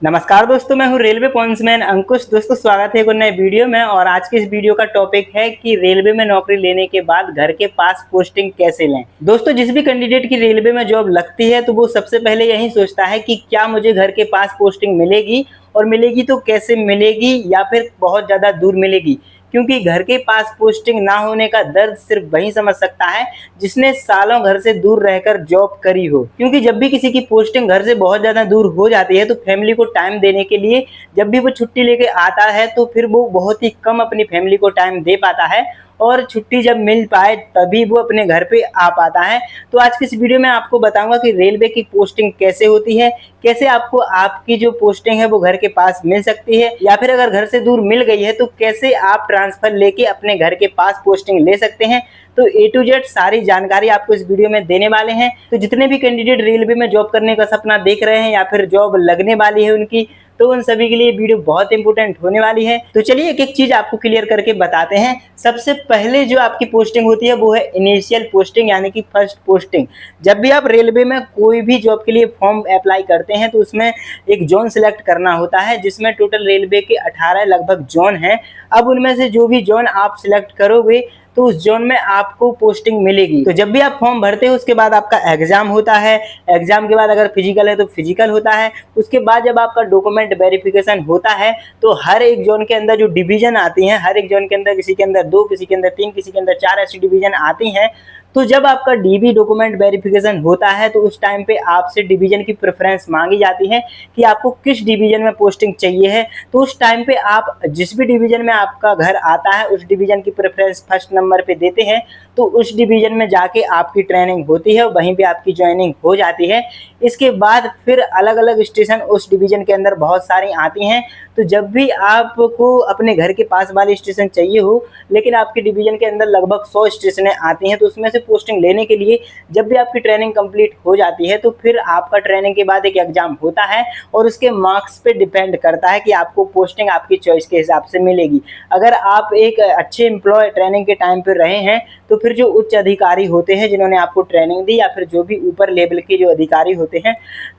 नमस्कार दोस्तों, मैं हूं रेलवे पॉइंट्समैन अंकुश। दोस्तों स्वागत है एक नए वीडियो में। और आज के इस वीडियो का टॉपिक है कि रेलवे में नौकरी लेने के बाद घर के पास पोस्टिंग कैसे लें। दोस्तों जिस भी कैंडिडेट की रेलवे में जॉब लगती है तो वो सबसे पहले यही सोचता है कि क्या मुझे घर के पास पोस्टिंग मिलेगी, और मिलेगी तो कैसे मिलेगी, या फिर बहुत ज़्यादा दूर मिलेगी। क्योंकि घर के पास पोस्टिंग ना होने का दर्द सिर्फ वही समझ सकता है जिसने सालों घर से दूर रहकर जॉब करी हो। क्योंकि जब भी किसी की पोस्टिंग घर से बहुत ज़्यादा दूर हो जाती है तो फैमिली को टाइम देने के लिए जब भी वो छुट्टी लेके आता है तो फिर वो बहुत ही कम अपनी फैमिली को टाइम दे पाता है, और छुट्टी जब मिल पाए तभी वो अपने घर पे आ पाता है। तो आज की इस वीडियो में आपको बताऊंगा कि रेलवे की पोस्टिंग कैसे होती है, कैसे आपको आपकी जो पोस्टिंग है वो घर के पास मिल सकती है, या फिर अगर घर से दूर मिल गई है तो कैसे आप ट्रांसफर लेके अपने घर के पास पोस्टिंग ले सकते हैं। तो A to Z सारी जानकारी आपको इस वीडियो में देने वाले हैं। तो जितने भी कैंडिडेट रेलवे में जॉब करने का सपना देख रहे हैं या फिर जॉब लगने वाली है उनकी, तो उन सभी के लिए वीडियो बहुत इंपॉर्टेंट होने वाली है। तो चलिए एक एक चीज आपको क्लियर करके बताते हैं। सबसे पहले जो आपकी पोस्टिंग होती है वो है इनिशियल पोस्टिंग, यानी कि फर्स्ट पोस्टिंग। जब भी आप रेलवे में कोई भी जॉब के लिए फॉर्म अप्लाई करते हैं तो उसमें एक जोन सिलेक्ट करना होता है, जिसमें टोटल रेलवे के 18 लगभग जोन हैं। अब उनमें से जो भी जोन आप सिलेक्ट करोगे तो उस जोन में आपको पोस्टिंग मिलेगी। तो जब भी आप फॉर्म भरते हो उसके बाद आपका एग्जाम होता है। एग्जाम के बाद अगर फिजिकल है तो फिजिकल होता है। उसके बाद जब आपका डॉक्यूमेंट वेरिफिकेशन होता है तो हर एक जोन के अंदर जो डिवीजन आती हैं, हर एक जोन के अंदर किसी के अंदर 2, किसी के अंदर 3, किसी के अंदर 4 ऐसी डिवीजन आती हैं। तो जब आपका डीबी डॉक्यूमेंट वेरिफिकेशन होता है तो उस टाइम पे आपसे डिवीजन की प्रेफरेंस मांगी जाती है कि आपको किस डिवीजन में पोस्टिंग चाहिए है। तो उस टाइम पे आप जिस भी डिवीजन में आपका घर आता है उस डिवीजन की प्रेफरेंस फर्स्ट नंबर पे देते हैं। तो उस डिवीजन में जाके आपकी ट्रेनिंग होती है, वहीं पे आपकी ज्वाइनिंग हो जाती है। इसके बाद फिर अलग अलग स्टेशन उस डिवीजन के अंदर बहुत सारी आती हैं। तो जब भी आपको अपने घर के पास वाली स्टेशन चाहिए हो, लेकिन आपकी डिवीजन के अंदर लगभग 100 स्टेशनें आती हैं, तो उसमें से पोस्टिंग लेने के लिए जब भी आपकी ट्रेनिंग कंप्लीट हो जाती है तो फिर आपका ट्रेनिंग के बाद एक एग्जाम होता है, और उसके मार्क्स पे डिपेंड करता है कि आपको पोस्टिंग आपकी चॉइस के हिसाब से मिलेगी। अगर आप एक अच्छे एम्प्लॉय ट्रेनिंग के टाइम पर रहे हैं तो फिर जो उच्च अधिकारी होते हैं जिन्होंने आपको ट्रेनिंग दी, या फिर जो भी ऊपर लेवल के जो अधिकारी होते हैं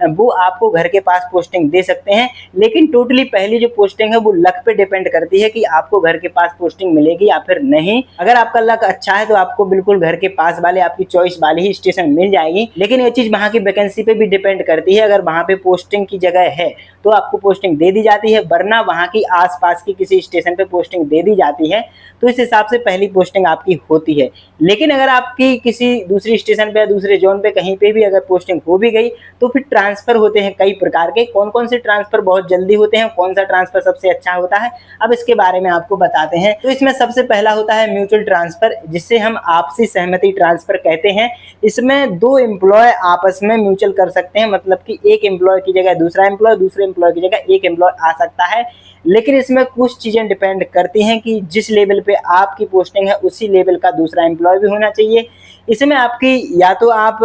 वो आपको घर के पास पोस्टिंग दे सकते हैं। लेकिन टोटली पहली जो पोस्टिंग है वो लक पे डिपेंड करती है कि आपको घर के पास पोस्टिंग मिलेगी या फिर नहीं। अगर आपका लक अच्छा है तो आपको बिल्कुल घर के पास वाले आपकी चॉइस वाली ही स्टेशन मिल जाएगी। लेकिन ये चीज वहां की वैकेंसी पे भी डिपेंड करती है। अगर वहां पे पोस्टिंग की जगह है तो आपको पोस्टिंग दे दी जाती है, वरना वहां की आसपास की किसी स्टेशन पे पोस्टिंग दे दी जाती है। तो इस हिसाब से पहली पोस्टिंग आपकी होती है। लेकिन अगर आपकी किसी दूसरी स्टेशन पे या दूसरे जोन पे कहीं पे भी अगर पोस्टिंग हो भी गई तो फिर ट्रांसफर होते हैं कई प्रकार के। कौन कौन से ट्रांसफर बहुत जल्दी होते हैं, कौन सा ट्रांसफर सबसे अच्छा होता है, अब इसके बारे में आपको बताते हैं। तो इसमें सबसे पहला होता है म्यूचुअल ट्रांसफर, जिससे हम आपसी सहमति ट्रांसफर कहते हैं। इसमें 2 एम्प्लॉय आपस में म्यूचुअल कर सकते हैं, मतलब कि एक एम्प्लॉय की जगह दूसरा एम्प्लॉय, दूसरे एम्प्लॉय की जगह एक एम्प्लॉय आ सकता है। लेकिन इसमें कुछ चीजें डिपेंड करती हैं कि जिस लेवल पे आपकी पोस्टिंग है उसी लेवल का दूसरा एम्प्लॉय भी होना चाहिए। इसमें आपकी या तो आप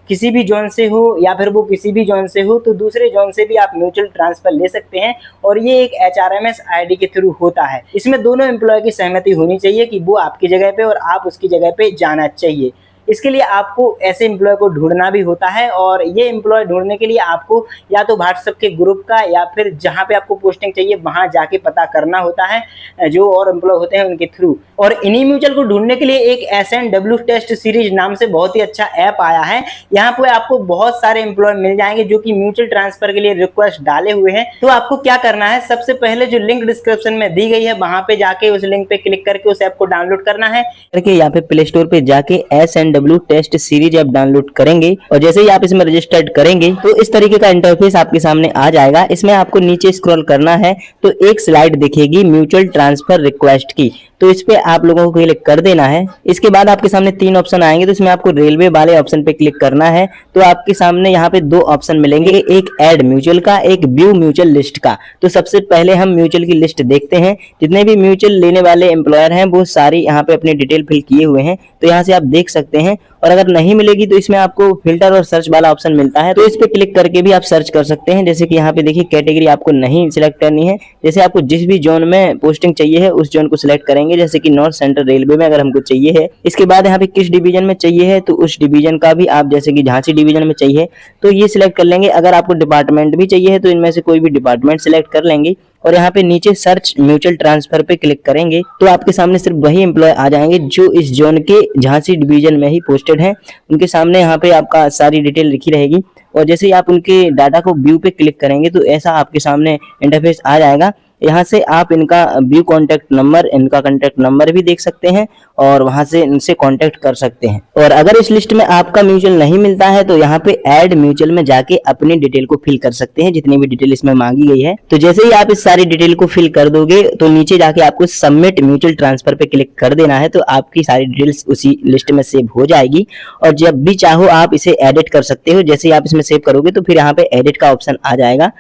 किसी भी जोन से हो या फिर वो किसी भी जोन से हो, तो दूसरे जोन से भी आप म्यूचुअल ट्रांसफर ले सकते हैं, और ये एक HRMS ID के थ्रू होता है। इसमें दोनों एम्प्लॉय की सहमति होनी चाहिए कि वो आपकी जगह पे और आप उसकी जगह पे जाना चाहिए। इसके लिए आपको ऐसे एम्प्लॉय को ढूंढना भी होता है, और ये एम्प्लॉय ढूंढने के लिए आपको या तो व्हाट्सएप के ग्रुप का या फिर जहां पे आपको पोस्टिंग चाहिए वहां जाके पता करना होता है जो और एम्प्लॉय होते हैं उनके थ्रू। और इन्हीं म्यूचुअल को ढूंढने के लिए एक SNW टेस्ट सीरीज नाम से बहुत ही अच्छा ऐप आया है। यहाँ पे आपको बहुत सारे एम्प्लॉय मिल जाएंगे जो कि म्यूचुअल ट्रांसफर के लिए रिक्वेस्ट डाले हुए हैं। तो आपको क्या करना है, सबसे पहले जो लिंक डिस्क्रिप्शन में दी गई है वहां पे जाके उस लिंक पे क्लिक करके उस ऐप को डाउनलोड करना है। करके यहाँ पे प्ले स्टोर पे जाके SNW test series app download करेंगे, और जैसे ही आप इसमें रजिस्टर्ड करेंगे तो इस तरीके का इंटरफेस आपके सामने आ जाएगा। इसमें आपको नीचे स्क्रॉल करना है तो एक स्लाइड दिखेगी म्यूचुअल ट्रांसफर रिक्वेस्ट की, तो इस पे आप लोगों को क्लिक कर देना है। इसके बाद आपके सामने 3 ऑप्शन आएंगे, तो इसमें आपको रेलवे वाले ऑप्शन पे क्लिक करना है। तो आपके सामने यहाँ पे 2 ऑप्शन मिलेंगे, एक ऐड म्यूचुअल का, एक व्यू म्यूचुअल लिस्ट का। तो सबसे पहले हम म्यूचुअल की लिस्ट देखते हैं। जितने भी म्यूचुअल लेने वाले एम्प्लॉयर हैं वो सारी यहाँ पे अपनी डिटेल फिल किए हुए हैं, तो यहाँ से आप देख सकते हैं। और अगर नहीं मिलेगी तो इसमें आपको फिल्टर और सर्च वाला ऑप्शन मिलता है, तो इस पे क्लिक करके भी आप सर्च कर सकते हैं। जैसे कि यहाँ पे देखिए कैटेगरी आपको नहीं सिलेक्ट करनी है, जैसे आपको जिस भी जोन में पोस्टिंग चाहिए है उस जोन को सिलेक्ट करेंगे। जैसे कि नॉर्थ सेंट्रल रेलवे में अगर हमको चाहिए है, इसके बाद यहाँ पे किस डिवीजन में चाहिए है तो उस डिवीजन का भी आप, जैसे कि झांसी डिवीजन में चाहिए तो ये सिलेक्ट कर लेंगे। अगर आपको डिपार्टमेंट भी चाहिए है तो इनमें से कोई भी डिपार्टमेंट सिलेक्ट कर लेंगे और यहाँ पे नीचे सर्च म्यूचुअल ट्रांसफर पे क्लिक करेंगे तो आपके सामने सिर्फ वही एम्प्लॉय आ जाएंगे जो इस जोन के झांसी डिवीजन में ही पोस्टेड हैं। उनके सामने यहाँ पे आपका सारी डिटेल लिखी रहेगी और जैसे ही आप उनके डाटा को व्यू पे क्लिक करेंगे तो ऐसा आपके सामने इंटरफेस आ जाएगा। यहाँ से आप इनका व्यू कॉन्टैक्ट नंबर, इनका कॉन्टैक्ट नंबर भी देख सकते हैं और वहां से इनसे कॉन्टैक्ट कर सकते हैं। और अगर इस लिस्ट में आपका म्यूचुअल नहीं मिलता है तो यहाँ पे ऐड म्यूचुअल में जाके अपनी डिटेल को फिल कर सकते हैं, जितनी भी डिटेल इसमें मांगी गई है। तो जैसे ही आप इस सारी डिटेल को फिल कर दोगे तो नीचे जाके आपको सबमिट म्यूचुअल ट्रांसफर पे क्लिक कर देना है, तो आपकी सारी डिटेल्स उसी लिस्ट में सेव हो जाएगी और जब भी चाहो आप इसे एडिट कर सकते हो। जैसे ही आप इसमें सेव करोगे तो फिर यहाँ पे एडिट का ऑप्शन आ जाएगा।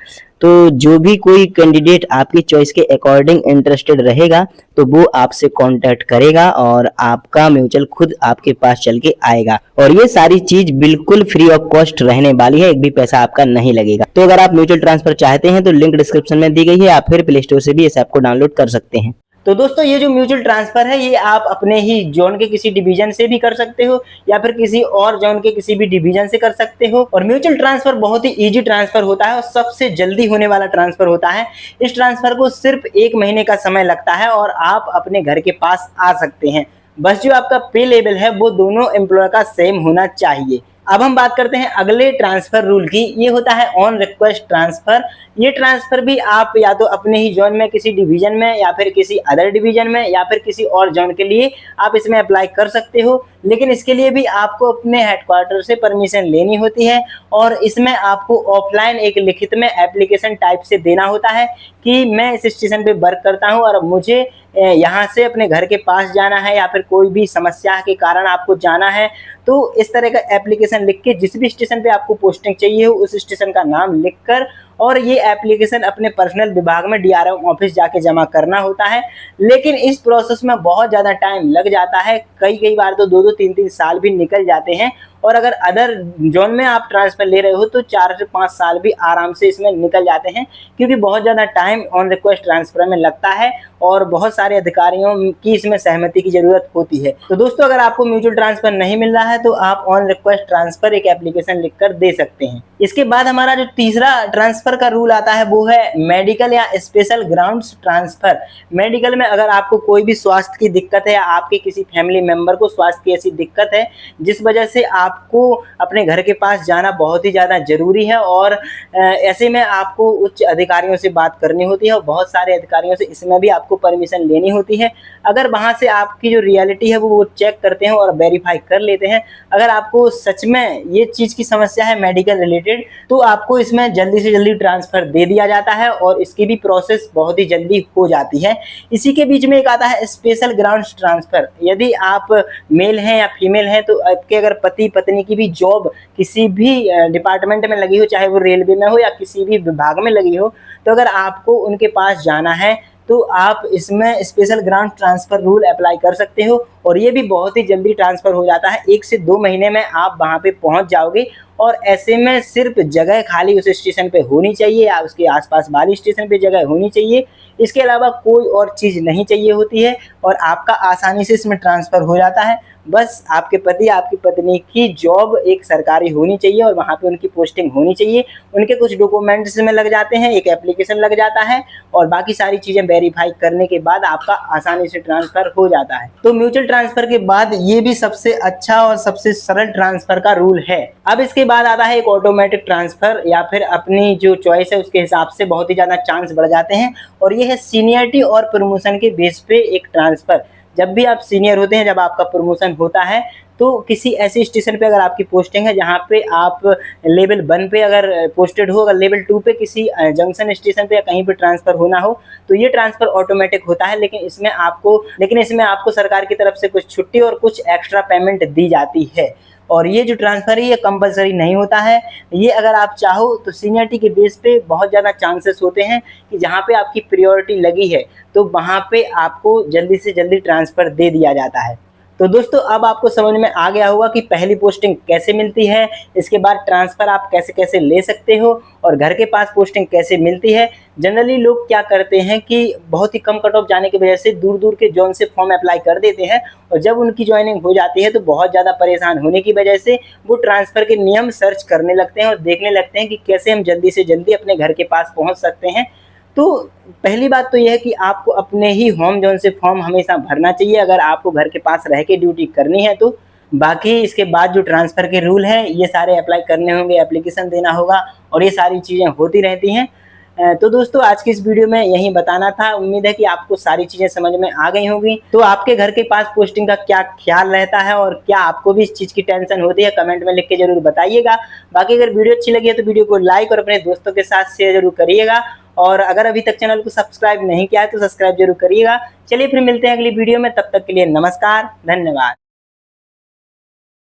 तो जो भी कोई कैंडिडेट आपकी चॉइस के अकॉर्डिंग इंटरेस्टेड रहेगा तो वो आपसे कांटेक्ट करेगा और आपका म्यूचुअल खुद आपके पास चल के आएगा। और ये सारी चीज बिल्कुल फ्री ऑफ कॉस्ट रहने वाली है, एक भी पैसा आपका नहीं लगेगा। तो अगर आप म्यूचुअल ट्रांसफर चाहते हैं तो लिंक डिस्क्रिप्शन में दी गई है, आप फिर प्ले स्टोर से भी इस ऐप को डाउनलोड कर सकते हैं। तो दोस्तों ये जो म्यूचुअल ट्रांसफर है ये आप अपने ही जोन के किसी डिवीजन से भी कर सकते हो या फिर किसी और जोन के किसी भी डिवीजन से कर सकते हो। और म्यूचुअल ट्रांसफर बहुत ही इजी ट्रांसफर होता है और सबसे जल्दी होने वाला ट्रांसफर होता है। इस ट्रांसफर को सिर्फ 1 महीने का समय लगता है और आप अपने घर के पास आ सकते हैं। बस जो आपका पे लेवल है वो दोनों एम्प्लॉय का सेम होना चाहिए। अब हम बात करते हैं अगले ट्रांसफर रूल की। ये होता है ऑन रिक्वेस्ट ट्रांसफर। ये ट्रांसफर भी आप या तो अपने ही जोन में किसी डिवीजन में या फिर किसी अदर डिवीजन में या फिर किसी और जोन के लिए आप इसमें अप्लाई कर सकते हो, लेकिन इसके लिए भी आपको अपने हेडक्वार्टर से परमिशन लेनी होती है और इसमें आपको ऑफलाइन एक लिखित में एप्लीकेशन टाइप से देना होता है कि मैं इस स्टेशन पे वर्क करता हूँ और मुझे यहाँ से अपने घर के पास जाना है या फिर कोई भी समस्या के कारण आपको जाना है। तो इस तरह का एप्लीकेशन लिख के जिस भी स्टेशन पे आपको पोस्टिंग चाहिए हो उस स्टेशन का नाम लिखकर और ये एप्लीकेशन अपने पर्सनल विभाग में डीआरएम ऑफिस जाके जमा करना होता है। लेकिन इस प्रोसेस में बहुत ज़्यादा टाइम लग जाता है, कई बार तो 2-2 3-3 साल भी निकल जाते हैं और अगर अदर जोन में आप ट्रांसफर ले रहे हो तो 4 से 5 साल भी आराम से इसमें निकल जाते हैं, क्योंकि बहुत ज़्यादा टाइम ऑन रिक्वेस्ट ट्रांसफर में लगता है और बहुत सारे अधिकारियों की इसमें सहमति की जरूरत होती है। तो दोस्तों अगर आपको म्यूचुअल ट्रांसफर नहीं मिल रहा है तो आप ऑन रिक्वेस्ट ट्रांसफर एक एप्लीकेशन लिखकर दे सकते हैं। इसके बाद हमारा जो तीसरा ट्रांसफर का रूल आता है वो है मेडिकल या स्पेशल ग्राउंड्स ट्रांसफर। मेडिकल में अगर आपको कोई भी स्वास्थ्य की दिक्कत है या आपके किसी फैमिली मेंबर को स्वास्थ्य की ऐसी दिक्कत है जिस वजह से आपको अपने घर के पास जाना बहुत ही ज़्यादा जरूरी है और ऐसे में आपको उच्च अधिकारियों से बात करनी होती है और बहुत सारे अधिकारियों से इसमें भी आपको परमिशन लेनी होती है। अगर वहाँ से आपकी जो रियलिटी है वो चेक करते हैं और वेरीफाई कर लेते हैं। अगर आपको सच में ये चीज़ की समस्या है मेडिकल रिलेटेड तो आपको इसमें जल्दी से जल्दी ट्रांसफ़र दे दिया जाता है और इसकी भी प्रोसेस बहुत ही जल्दी हो जाती है। इसी के बीच में एक आता है स्पेशल ग्राउंड्स ट्रांसफ़र। यदि आप मेल हैं या फीमेल हैं तो आपके अगर पति पत्नी की भी जॉब किसी भी डिपार्टमेंट में लगी हो, चाहे वो रेलवे में हो या किसी भी विभाग में लगी हो, तो अगर आपको उनके पास जाना है तो आप इसमें special ground transfer rule apply कर सकते हो और ये भी बहुत ही जल्दी ट्रांसफ़र हो जाता है। 1 से 2 महीने में आप वहाँ पे पहुँच जाओगे और ऐसे में सिर्फ जगह खाली उस स्टेशन पे होनी चाहिए या उसके आसपास वाली स्टेशन पे जगह होनी चाहिए। इसके अलावा कोई और चीज़ नहीं चाहिए होती है और आपका आसानी से इसमें ट्रांसफ़र हो जाता है। बस आपके पति आपकी पत्नी की जॉब एक सरकारी होनी चाहिए और वहाँ पे उनकी पोस्टिंग होनी चाहिए। उनके कुछ डॉक्यूमेंट्स में लग जाते हैं, एक एप्लीकेशन लग जाता है और बाकी सारी चीज़ें वेरीफाई करने के बाद आपका आसानी से ट्रांसफ़र हो जाता है। तो म्यूचुअल ट्रांसफ़र के बाद ये भी सबसे अच्छा और सबसे सरल ट्रांसफ़र का रूल है। अब इसके बाद आता है एक ऑटोमेटिक ट्रांसफ़र या फिर अपनी जो चॉइस है उसके हिसाब से बहुत ही ज़्यादा चांस बढ़ जाते हैं और ये है सीनियरिटी और प्रमोशन के बेस पे एक ट्रांसफ़र। जब भी आप सीनियर होते हैं, जब आपका प्रमोशन होता है तो किसी ऐसे स्टेशन पे अगर आपकी पोस्टिंग है जहाँ पे आप लेवल 1 पे अगर पोस्टेड हो, अगर लेवल 2 पे किसी जंक्शन स्टेशन पे या कहीं पे ट्रांसफ़र होना हो तो ये ट्रांसफ़र ऑटोमेटिक होता है। लेकिन इसमें आपको सरकार की तरफ से कुछ छुट्टी और कुछ एक्स्ट्रा पेमेंट दी जाती है और ये जो ट्रांसफ़र है ये कंपलसरी नहीं होता है। ये अगर आप चाहो तो सीनियरिटी के बेस पे बहुत ज़्यादा चांसेस होते हैं कि जहाँ पे आपकी प्रायोरिटी लगी है तो वहाँ पे आपको जल्दी से जल्दी ट्रांसफ़र दे दिया जाता है। तो दोस्तों अब आपको समझ में आ गया होगा कि पहली पोस्टिंग कैसे मिलती है, इसके बाद ट्रांसफ़र आप कैसे कैसे ले सकते हो और घर के पास पोस्टिंग कैसे मिलती है। जनरली लोग क्या करते हैं कि बहुत ही कम कट ऑफ जाने की वजह से दूर दूर के जोन से फॉर्म अप्लाई कर देते हैं और जब उनकी ज्वाइनिंग हो जाती है तो बहुत ज़्यादा परेशान होने की वजह से वो ट्रांसफ़र के नियम सर्च करने लगते हैं और देखने लगते हैं कि कैसे हम जल्दी से जल्दी अपने घर के पास पहुँच सकते हैं। तो पहली बात तो यह है कि आपको अपने ही होम जोन से फॉर्म हमेशा भरना चाहिए अगर आपको घर के पास रह के ड्यूटी करनी है तो। बाकी इसके बाद जो ट्रांसफ़र के रूल हैं ये सारे अप्लाई करने होंगे, एप्लीकेशन देना होगा और ये सारी चीज़ें होती रहती हैं। तो दोस्तों आज की इस वीडियो में यही बताना था। उम्मीद है कि आपको सारी चीज़ें समझ में आ गई होंगी। तो आपके घर के पास पोस्टिंग का क्या ख्याल रहता है और क्या आपको भी इस चीज़ की टेंशन होती है, कमेंट में लिख के जरूर बताइएगा। बाकी अगर वीडियो अच्छी लगी है तो वीडियो को लाइक और अपने दोस्तों के साथ शेयर जरूर करिएगा और अगर अभी तक चैनल को सब्सक्राइब नहीं किया है तो सब्सक्राइब जरूर करिएगा। चलिए फिर मिलते हैं अगली वीडियो में, तब तक के लिए नमस्कार, धन्यवाद।